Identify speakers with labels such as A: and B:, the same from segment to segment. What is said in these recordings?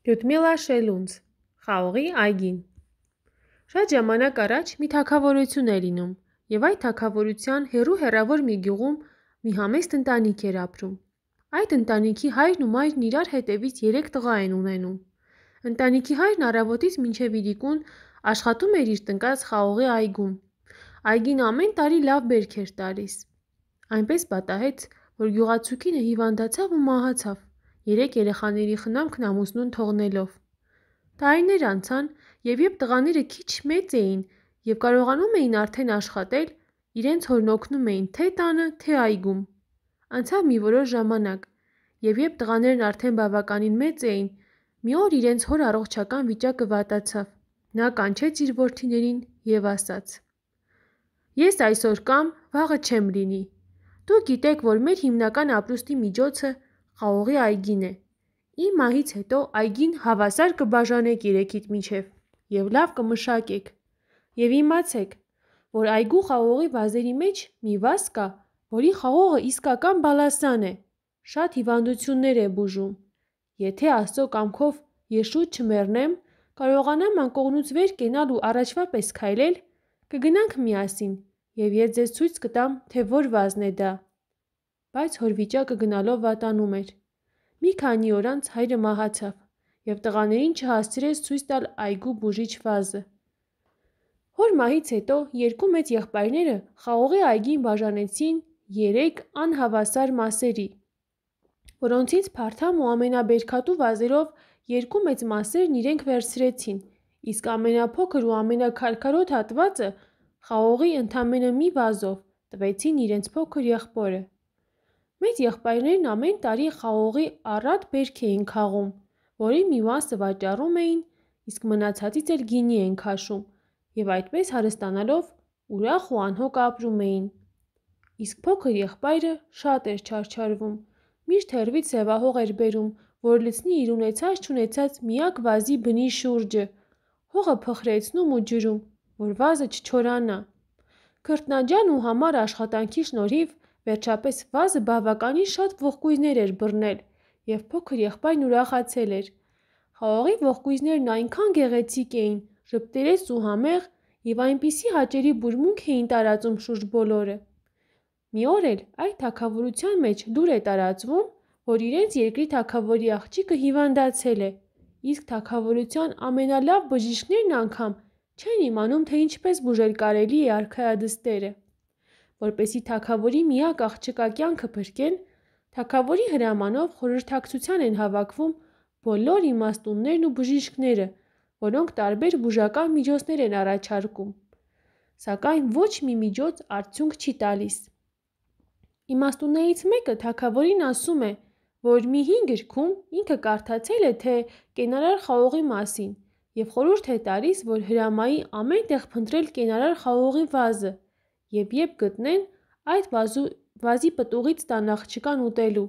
A: Լյուդմիլա Շելունց, Խաղողի այգին։ Շատ ժամանակ առաջ մի թագավորություն էր լինում, և այդ թագավորության հեռու-հեռավոր մի գյուղում մի համեստ ընտանիք էր ապրում։ Այդ ընտանիքի հայրն ու մայրն իրար հետևից 3 տղա են ունենում։ Ընտանիքի հայրն առավոտից մինչև իրիկուն աշխատում էր իր տնկած Խաղողի այգում։ Այգին ամեն տարի լավ բերք էր տալիս։ Այնպես պատահեց, որ գյուղացուկինը հիվանդացավ ու մահացավ, 3 երեխաների խնամքն ամուսնուն թողնելով։ Տարիներ անցան, և երբ տղաները քիչ մեծ էին և կարողանում էին արդեն աշխատել, իրենց հորն օգնում էին թե տանը, թե այգում։ Անցավ մի որոշ ժամանակ, և երբ տղաներն արդեն բավականին մեծ էին, մի օր իրենց հոր առողջական վիճակը վատացավ։ Նա կանչեց իր որդիներին և ասաց. «Ես այսօր կամ, վաղը չեմ լինի։ Դուք գիտեք, որ մեր հիմնական ապրուստի միջոցը Խաղողի այգին է։ Իմ մահից հետո այգին հավասար կբաժանեք երեքիդ միջև և լավ կմշակեք։ Եվ իմացեք, որ այգու խաղողի վազերի մեջ մի վազ կա, որի խաղողը իսկական բալասան է, շատ հիվանդություններ է բուժում։ Եթե Աստծո կամքով ես շուտ չմեռնեմ, կարողանամ անկողնուց վեր կենալ ու առաջվա պես քայլել, կգնանք միասին, և ես ձեզ ցույց կտամ, թե որ վազն է դա»։ Բայց հոր վիճակը գնալով վատանում էր։ Մի քանի օր անց հայրը մահացավ, և տղաներին չհասցրեց ցույց տալ այգու բուժիչ վազը։ Հոր մահից հետո 2 մեծ եղբայրները Խաղողի այգին բաժանեցին 3 անհավասար մասերի, որոնցից փարթամ ու ամենաբերքատու վազերով 2 մեծ մասերն իրենք վերցրեցին, իսկ ամենափոքր ու ամենաքարքարոտ հատվածը խաղողի ընդամենը մի վազով տվեցին իրենց փոքր եղբորը։ Մեծ եղբայրներն ամեն տարի խաղողի առատ բերք էին քաղում, որի մի մասը վաճառում էին, իսկ մնացածից էլ գինի էին քաշում, և այդպես հարստանալով ուրախ ու անհոգ ապրում էին։ Իսկ փոքր եղբայրը շատ էր չարչարվում, միշտ հեռվից սևահող էր բերում, որ լցնի իր ունեցած-չունեցած միակ վազի բնի շուրջը, հողը փխրեցնում ու ջրում, որ վազը չչորանա։ Քրտնաջան ու համառ աշխատանքի շնորհիվ վերջապես վազը բավականին շատ ողկույզներ էր բռնել, և փոքր եղբայրն ուրախացել էր։ Խաղողի ողկույզներն այնքան գեղեցիկ էին, ժպտերես ու համեղ, և այնպիսի հաճելի բուրմունք էին տարածում շուրջ բոլորը։ Մի օր էլ այդ թագավորության մեջ լուր է տարածվում, որ իրենց երկրի թագավորի աղջիկը հիվանդացել է, իսկ թագավորության ամենալավ բժիշկներն անգամ չեն իմանում, թե ինչպես բուժել կարելի է արքայադստերը։ Որպեսզի թագավորի միակ աղջկա կյանքը փրկեն, թագավորի հրամանով խորհրդակցության են հավաքվում բոլոր իմաստուններն ու բժիշկները, որոնք տարբեր բուժական միջոցներ են առաջարկում, սակայն ոչ մի միջոց արդյունք չի տալիս։ Իմաստուններից մեկը թագավորին ասում է, որ մի հին գրքում ինքը կարդացել է, թե կենարար խաղողի մասին, և խորհուրդ է տալիս, որ հրամայի ամեն տեղ փնտրել կենարար խաղողի վազը, և երբ գտնեն, այդ վազի պտուղից տան աղջկան ուտելու։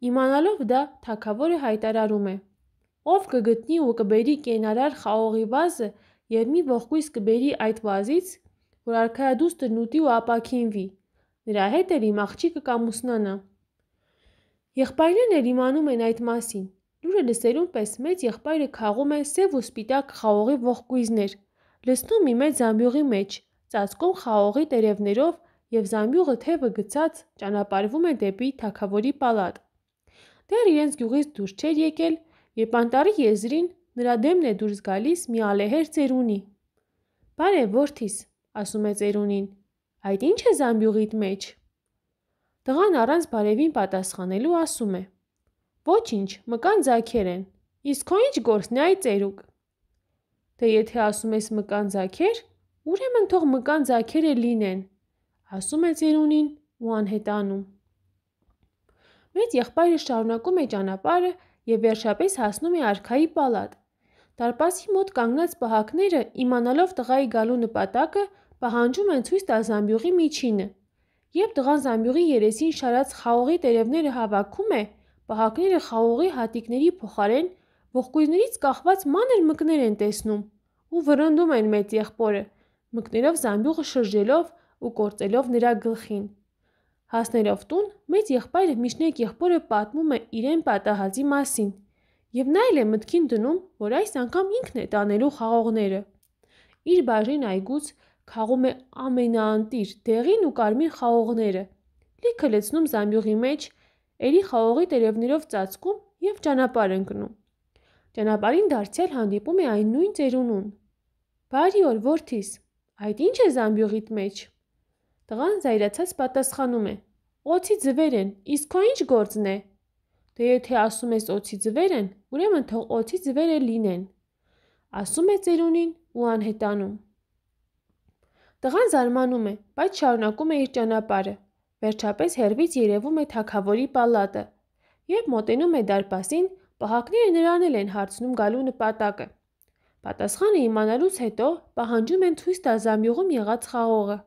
A: Իմանալով դա, թագավորը հայտարարում է. «Ով կգտնի ու կբերի կենարար խաղողի վազը և մի ողկույզ կբերի այդ վազից, որ արքայադուստրն ուտի ու ապաքինվի, նրա հետ էլ իմ աղջիկը կամուսնանա»։ Եղբայրներն էլ իմանում են այդ մասին։ Լուրը լսելուն պես մեծ եղբայրը քաղում է սև ու սպիտակ խաղողի ողկույզներ, լցնում մի մեծ զամբյուղի մեջ, ծածկում խաղողի տերևներով և զամբյուղը թևը գցած ճանապարհվում է դեպի թագավորի պալատ։ Դեռ իրենց գյուղից դուրս չէր եկել, երբ անտառի եզրին նրա դեմն է դուրս գալիս մի ալեհեր ծերունի։ «Բարև որդիս», ասում է ծերունին, «այդ ի՞նչ է զամբյուղիդ մեջ»։ Տղան առանց բարևին պատասխանելու ասում է. «Ոչինչ, մկան ձագեր են, իսկ քո ի՞նչ գործն է այ ծերուկ»։ «Դե եթե ասում ես մկան ձագեր, ուրեմն թող մկան ձագեր էլ լինեն», ասում է ծերունին ու անհետանում։ Մեծ եղբայրը շարունակում է ճանապարհը և վերջապես հասնում է արքայի պալատ։ Դարպասի մոտ կանգնած պահակները, իմանալով տղայի գալու նպատակը, պահանջում են ցույց տալ զամբյուղի միջինը։ Երբ տղան զամբյուղի երեսին շարած խաղողի տերևները հավաքում է, պահակները խաղողի հատիկների փոխարեն ողկույզներից կախված մանր մկներ են տեսնում ու վռնդում են մեծ եղբորը, մկներով զամբյուղը շրջելով ու կործելով նրա գլխին։ Հասնելով տուն, մեծ եղբայրը միջնեկ եղբորը պատմում է իրեն պատահածի մասին, Եվ նա էլ է մտքին դնում, որ այս անգամ ինքն է տանելու խաղողները։ Իր բաժին այգուց քաղում է ամենաանտիր դեղին ու կարմիր խաղողները, լիքը լցնում զամբյուղի մեջ, էլի խաղողի տերևներով ծածկում և ճանապարհ ընկնում։ Ճանապարհին դարձյալ հանդիպում է այն նույն ծերունուն։ «Բարի օր, որդիս, այդ ի՞նչ է զամբյուղիդ մեջ»։ Տղան զայրացած պատասխանում է. «Օձի ձվեր են, իսկ քո ի՞նչ գործն է»։ «Դե եթե ասում ես օձի ձվեր են, ուրեմն թող օձի ձվեր էլ լինեն», ասում է ծերունին ու անհետանում։ Տղան զարմանում է, բայց շարունակում է իր ճանապարհը։ Վերջապես հեռվից երևում է թագավորի պալատը, երբ մոտենում է դարպասին, պահակները նրան էլ են հարցնում գալու նպատակը։ Պատասխանը իմանալուց հետո պահանջում են ցույց տալ զամբյուղում եղած խաղողը։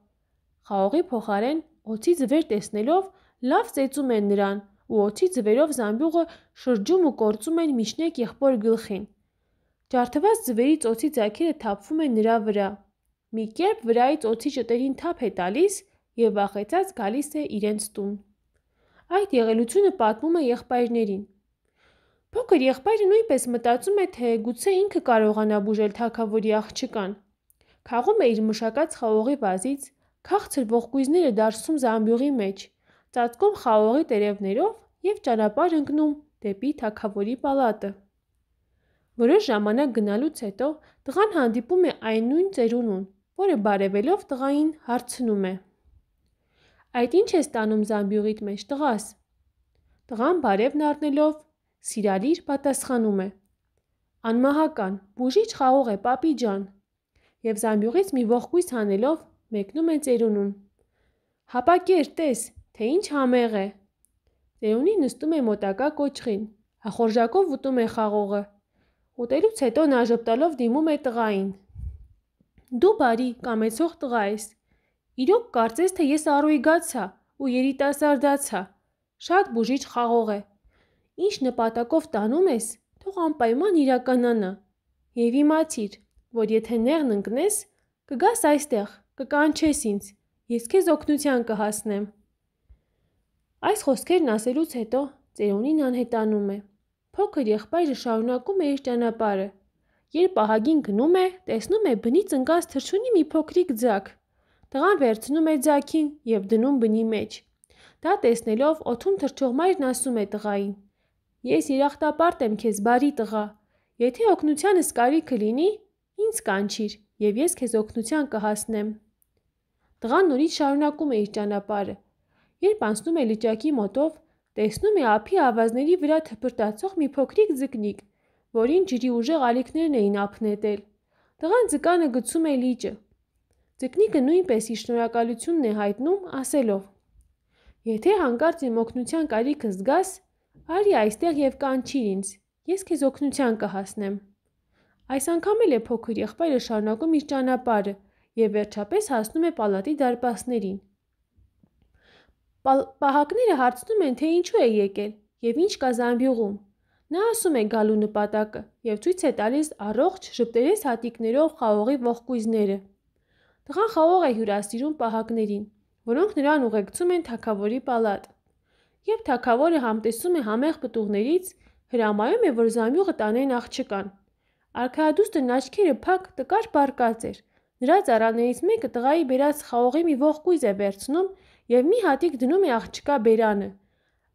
A: Խաղողի փոխարեն օձի ձվեր տեսնելով լավ ծեծում են նրան ու օձի ձվերով զամբյուղը շրջում ու կործում են միջնեկ եղբոր գլխին։ Ջարդված ձվերից օձի ձագերը թափվում են նրա վրա։ Մի կերպ վրայից օձի ճտերին թափ է տալիս և վախեցած գալիս է իրենց տուն։ Այդ եղելությունը պատմում է եղբայրներին։ Փոքր եղբայրը նույնպես մտածում է, թե գուցե ինքը կարողանա բուժել թագավորի աղջկան։ Քաղում է իր մշակած խաղողի վազից, քաղցր ողկույզները դարսում զամբյուղի մեջ, ծածկում խաղողի տերևներով և ճանապարհ ընկնում դեպի թագավորի պալատը։ Որոշ ժամանակ գնալուց հետո տղան հանդիպում է այն նույն ծերունուն, որը բարևելով տղային հարցնում է. «Այդ ի՞նչ ես տանում զամբյուղիդ մեջ, տղաս»։ Տղան բարևն առնելով սիրալիր պատասխանում է. «Անմահական, բուժիչ խաղող է, պապի ջան», և զամբյուղից մի ողկույզ հանելով մեկնում է ծերունուն։ «Հապա կեր, տես, թե ինչ համեղ է»։ Ծերունին նստում է մոտակա կոճղին, ախորժակով ուտում է խաղողը։ Ուտելուց հետո նա ժպտալով դիմում է տղային. «Դու բարի, կամեցող տղա ես։ Իրոք կարծես թե ես առօգյացա ու երիտասարդացա։ Շատ բուժիչ խաղող է։ Ինչ նպատակով տանում ես, թող անպայման իրականանա։ Եվ իմացիր, որ եթե նեղն ընկնես, կգաս այստեղ, կկանչես ինձ, ես քեզ օգնության կհասնեմ»։ Այս խոսքերն ասելուց հետո ծերունին անհետանում է։ Փոքր եղբայրը շարունակում է իր ճանապարհը։ Երբ ահագին գնում է, տեսնում է բնից ընկած թռչունի մի փոքրիկ ձագ։ Տղան վերցնում է ձագին և դնում բնի մեջ։ Դա տեսնելով օդում թռչող մայրն ասում է տղային. «Ես երախտապարտ եմ քեզ, բարի տղա։ Եթե օգնությանս կարիքը լինի, ինձ կանչիր, և ես քեզ օգնության կհասնեմ»։ Տղան նորից շարունակում է իր ճանապարհը։ Երբ անցնում է լճակի մոտով, տեսնում է ափի ավազների վրա թփրտացող մի փոքրիկ ձկնիկ, որին ջրի ուժեղ ալիքներն էին ափ նետել։ Տղան ձկանը գցում է լիճը։ Ձկնիկը նույնպես իր շնորհակալությունն է հայտնում, ասելով. «Եթե հանկարծ իմ օգնության կարիքը զգաս, արի այստեղ և կանչիր ինձ, ես քեզ օգնության կհասնեմ»։ Այս անգամ էլ է փոքր եղբայրը շարունակում իր ճանապարհը և վերջապես հասնում է պալատի դարպասներին։ Պահակները հարցնում են, թե ինչու է եկել և ինչ կա զամբյուղում։ Նա ասում է գալու նպատակը և ցույց է տալիս առողջ ժպտերես հատիկներով խաղողի ողկույզները։ Տղան խաղող է հյուրասիրում պահակներին, որոնք նրան ուղեկցում են թագավորի պալատ։ Երբ թագավորը համտեսում է համեղ պտուղներից, հրամայում է, որ զամբյուղը տանեն աղջկան։ Արքայադուստրն աչքերը փակ տկար պառկած էր։ Նրա ծառաներից մեկը տղայի բերած խաղողի մի ողկույզ է վերցնում և մի հատիկ դնում է աղջկա բերանը։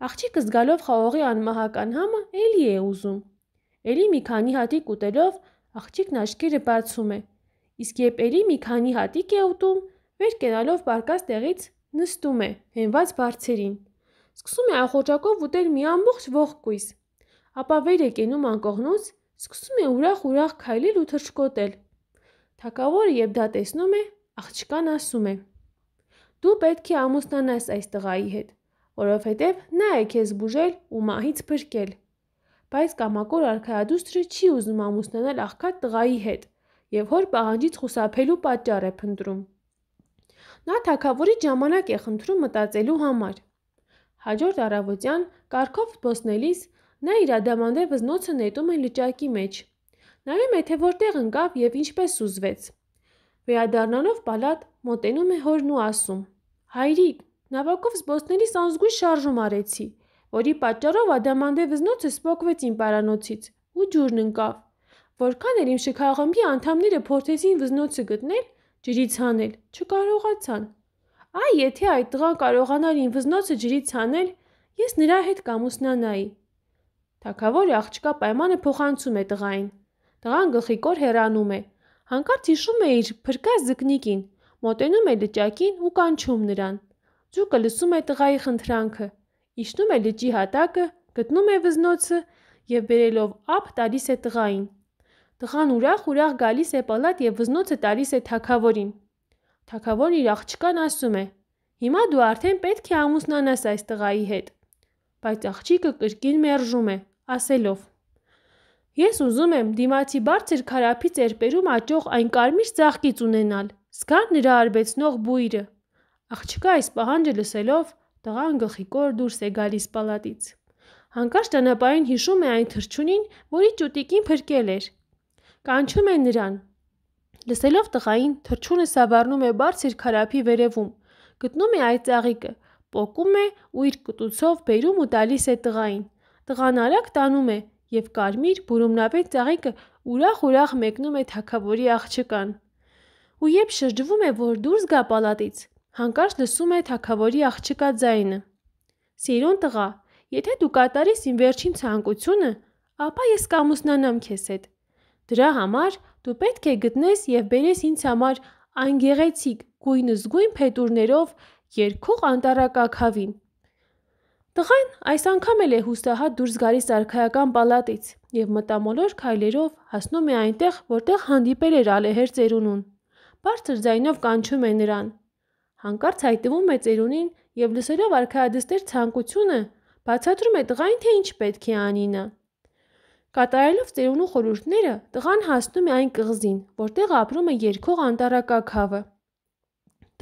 A: Աղջիկը զգալով խաղողի անմահական համը, էլի է ուզում։ Էլի մի քանի հատիկ ուտելով, աղջիկն աչքերը բացում է, իսկ երբ էլի մի քանի հատիկ է ուտում, վեր կենալով պառկած տեղից նստում է, հենված բարձերին։ Սկսում է ախորժակով ուտել մի ամբողջ ողկույզ, ապա վեր է կենում անկողնուց, սկսում է ուրախ քայլել ու թռչկոտել։ Թագավորը, երբ դա տեսնում է, աղջկան ասում է. «Դու պետք է ամուսնանաս այս տղայի հետ, որովհետև նա է քեզ բուժել ու մահից փրկել»։ Բայց կամակոր արքայադուստրը չի ուզում ամուսնանալ աղքատ տղայի հետ և հոր պահանջից խուսափելու պատճառ է փնտրում։ Նա թագավորից ժամանակ է խնդրում մտածելու համար։ Հաջորդ առավոտյան կառքով զբոսնելիս նա իր ադամանդե վզնոցը նետում է լճակի մեջ։ Նայում է, թե որտեղ ընկավ և ինչպես սուզվեց։ Վերադառնալով պալատ, մոտենում է հորն ու ասում. «Հայրիկ, նավակով զբոսնելիս անզգույշ շարժում արեցի, որի պատճառով Ադամանդե վզնոցը սպոկվեց իմ պարանոցից ու ջուրն ընկավ։ Որքան էլ իմ շքաղմբի անդամները փորձեցին վզնոցը գտնել, ջրից հանել, չկարողացան։ Այ եթե այդ տղան կարողանար իմ վզնոցը ջրից հանել, ես նրա հետ կամուսնանայի։ Թագավորի աղջկա պայմանը փոխանցում է տղային։ Տղան գլխիկոր հեռանում է։ Հանկարծ հիշում է իր փրկած ձկնիկին, մոտենում է լճակին ու կանչում նրան։ Ձուկը լսում է տղայի խնդրանքը, իջնում է լճի հատակը, գտնում է վզնոցը և բերելով ափ տալիս է տղային։ Տղան ուրախ գալիս է պալատ և վզնոցը տալիս է թագավորին։ Թագավորն իր աղջկան ասում է. «Հիմա դու արդեն պետք է ամուսնանաս այս տղայի հետ»։ Բայց աղջիկը կրկին մերժում է, ասելով. «Ես ուզում եմ դիմացի բարձր քարափի ծերպերում աճող այն կարմիր ծաղկից ունենալ, զգալ նրա արբեցնող բույրը»։ Աղջկա այս պահանջը լսելով, տղան գլխիկոր դուրս է գալիս պալատից։ Հանկարծ ճանապարհին հիշում է այն թռչունին, որի ճուտիկին փրկել էր։ Կանչում է նրան։ Լսելով տղային, թռչունը սավառնում է բարձր քարափի վերևում, գտնում է այդ ծաղիկը, պոկում է ու իր կտուցով բերում ու տալիս է տղային։ Տղան արագ տանում է և կարմիր բուրումնապետ ծաղիկը ուրախ մեկնում է թագավորի աղջկան։ Ու երբ շրջվում է, որ դուրս գա պալատից, հանկարծ լսում է թագավորի աղջկա ձայնը. «Սիրուն տղա, եթե դու կատարես իմ վերջին ցանկությունը, ապա ես կամուսնանամ քեզ հետ։ Դրա համար դու պետք է գտնես և բերես ինձ համար այն գեղեցիկ գույնզգույն փետուրներով երգող անտառակաքավին»։ Տղան այս անգամ էլ է հուսահատ դուրս գալիս արքայական պալատից և մտամոլոր քայլերով հասնում է այնտեղ, որտեղ հանդիպել էր ալեհեր ծերունուն։ Բարձր ձայնով կանչում է նրան։ Հանկարծ հայտնվում է ծերունին և լսելով արքայադստեր ցանկությունը, բացատրում է տղային, թե ինչ պետք է անի նա։ Կատարելով ծերունու խորհուրդները, տղան հասնում է այն կղզին, որտեղ ապրում է երգող անտառակաքավը։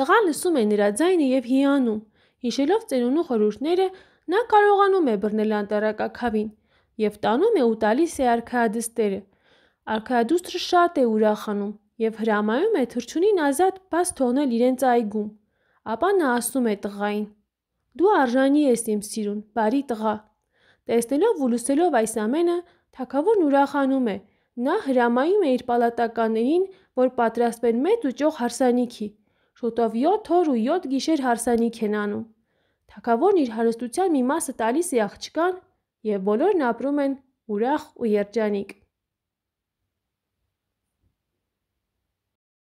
A: Տղան լսում է նրա ձայնը և հիանում։ Հիշելով ծերունու խորհուրդները, նա կարողանում է բռնել անտառակաքավին և տանում է ու տալիս է արքայադստերը։ Արքայադուստրը շատ է ուրախանում և հրամայում է թռչունին ազատ բաց թողնել իրենց այգում։ Ապա նա ասում է տղային. «Դու արժանի ես, իմ սիրուն, բարի տղա»։ Տեսնելով ու լսելով այս ամենը, թագավորն ուրախանում է։ Նա հրամայում է իր պալատականներին, որ պատրաստվեն մեծ ու ճոխ հարսանիքի։ Շուտով 7 օր ու 7 գիշեր հարսանիք են անում։ Թագավորն իր հարստության մի մասը տալիս է աղջկան, և բոլորն ապրում են ուրախ ու երջանիկ։